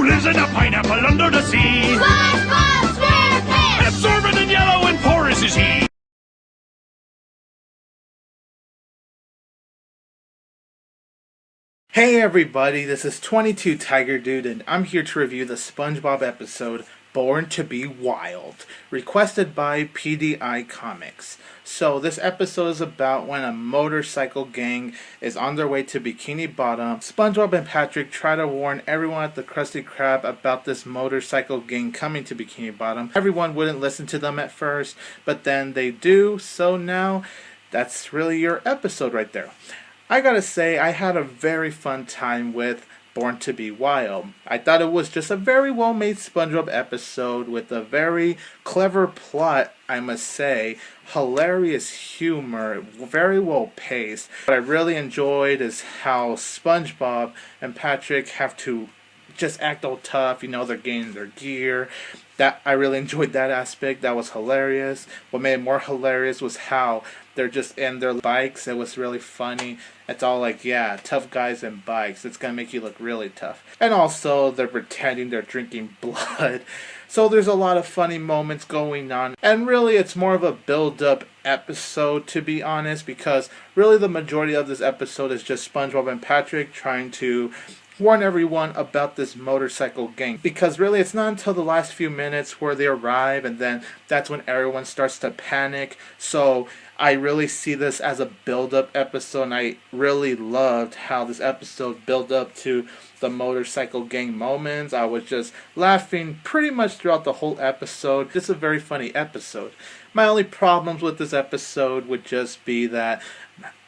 lives in a pineapple under the sea? SpongeBob SquarePants! Absorbent and yellow and porous is he. Hey everybody, this is 22 Tiger Dude, and I'm here to review the SpongeBob episode Born to be Wild, requested by PDI Comics. So this episode is about when a motorcycle gang is on their way to Bikini Bottom. SpongeBob and Patrick try to warn everyone at the Krusty Krab about this motorcycle gang coming to Bikini Bottom. Everyone wouldn't listen to them at first, but then they do, so now that's really your episode right there. I gotta say, I had a very fun time with Born to be Wild. I thought it was just a very well-made SpongeBob episode with a very clever plot, I must say. Hilarious humor, very well paced. What I really enjoyed is how SpongeBob and Patrick have to just act all tough, they're gaining their gear. That I really enjoyed that aspect. That was hilarious. What made it more hilarious was how they're just in their bikes. It was really funny. It's all like, yeah, tough guys and bikes. It's gonna make you look really tough. And also, they're pretending they're drinking blood. So there's a lot of funny moments going on. And really, it's more of a build-up episode, to be honest, because really the majority of this episode is just SpongeBob and Patrick trying to warn everyone about this motorcycle gang, because really it's not until the last few minutes where they arrive, and then that's when everyone starts to panic. So I really see this as a build-up episode, and I really loved how this episode built up to the motorcycle gang moments. I was just laughing pretty much throughout the whole episode. This is a very funny episode. My only problems with this episode would just be that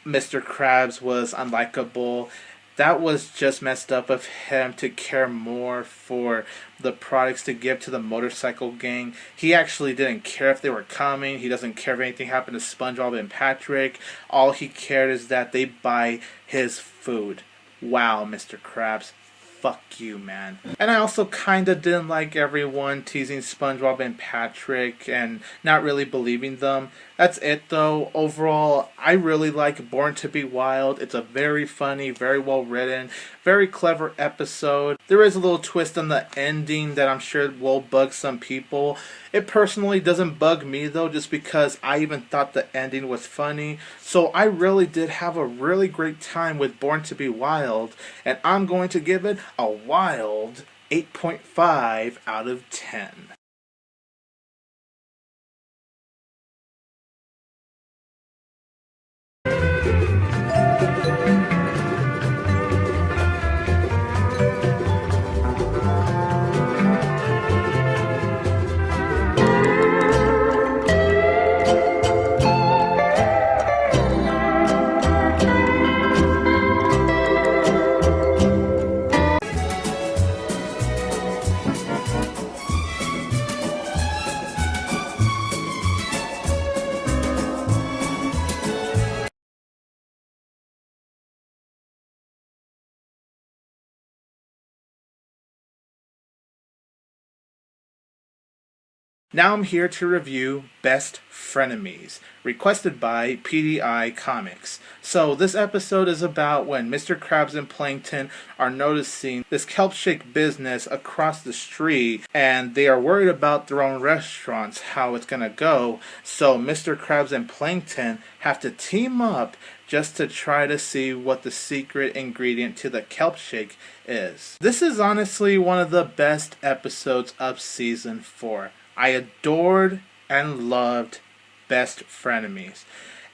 Mr. Krabs was unlikable. That was just messed up of him to care more for the products to give to the motorcycle gang. He actually didn't care if they were coming. He doesn't care if anything happened to SpongeBob and Patrick. All he cared is that they buy his food. Wow, Mr. Krabs. Fuck you, man. And I also kinda didn't like everyone teasing SpongeBob and Patrick and not really believing them. That's it though. Overall, I really like Born to be Wild. It's a very funny, very well written, very clever episode. There is a little twist on the ending that I'm sure will bug some people. It personally doesn't bug me though, just because I even thought the ending was funny. So I really did have a really great time with Born to be Wild, and I'm going to give it a wild 8.5 out of 10. Now I'm here to review Best Frenemies, requested by PDI Comics. So this episode is about when Mr. Krabs and Plankton are noticing this KelpShake business across the street, and they are worried about their own restaurants, how it's gonna go. So Mr. Krabs and Plankton have to team up just to try to see what the secret ingredient to the KelpShake is. This is honestly one of the best episodes of Season 4. I adored and loved Best Frenemies.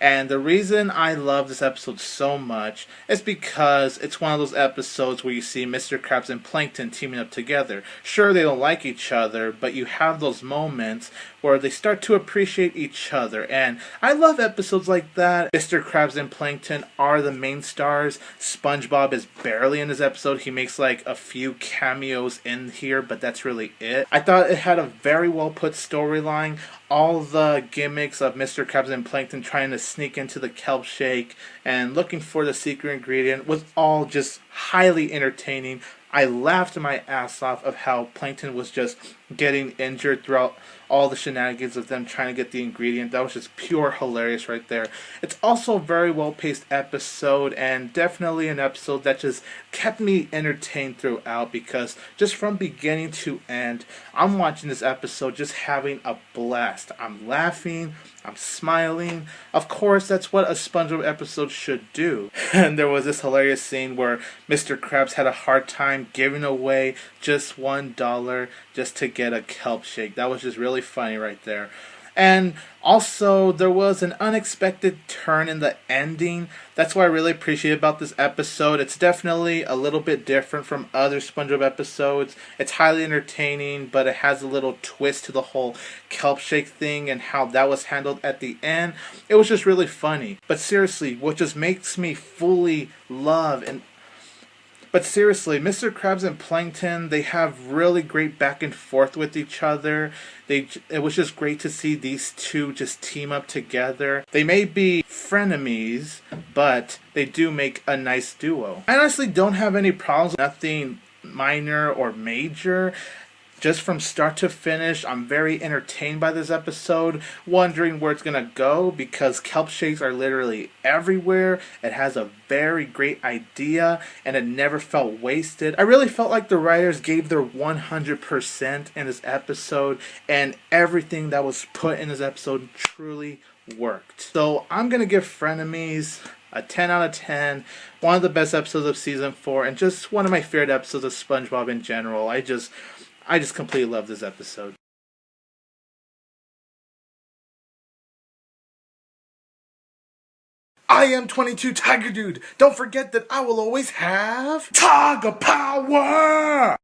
And the reason I love this episode so much is because it's one of those episodes where you see Mr. Krabs and Plankton teaming up together. Sure, they don't like each other, but you have those moments where they start to appreciate each other. And I love episodes like that. Mr. Krabs and Plankton are the main stars. SpongeBob is barely in this episode. He makes like a few cameos in here, but that's really it. I thought it had a very well put storyline. All the gimmicks of Mr. Krabs and Plankton trying to sneak into the KelpShake and looking for the secret ingredient was all just highly entertaining. I laughed my ass off of how Plankton was just getting injured throughout all the shenanigans of them trying to get the ingredient. That was just pure hilarious right there. It's also a very well paced episode, and definitely an episode that just kept me entertained throughout, because just from beginning to end, I'm watching this episode just having a blast. I'm laughing, I'm smiling. Of course, that's what a SpongeBob episode should do. And there was this hilarious scene where Mr. Krabs had a hard time giving away just $1 just to get a KelpShake. That was just really funny right there. And also, there was an unexpected turn in the ending. That's what I really appreciate about this episode. It's definitely a little bit different from other SpongeBob episodes. It's highly entertaining, but it has a little twist to the whole KelpShake thing and how that was handled at the end. It was just really funny. But seriously, what just makes me fully love and But seriously, Mr. Krabs and Plankton, they have really great back and forth with each other. It was just great to see these two just team up together. They may be frenemies, but they do make a nice duo. I honestly don't have any problems, nothing minor or major. Just from start to finish, I'm very entertained by this episode, wondering where it's going to go, because KelpShakes are literally everywhere. It has a very great idea, and it never felt wasted. I really felt like the writers gave their 100% in this episode, and everything that was put in this episode truly worked. So I'm going to give Frenemies a 10 out of 10. One of the best episodes of Season 4, and just one of my favorite episodes of SpongeBob in general. I just completely love this episode. I am 22 Tiger Dude. Don't forget that I will always have Tiger Power!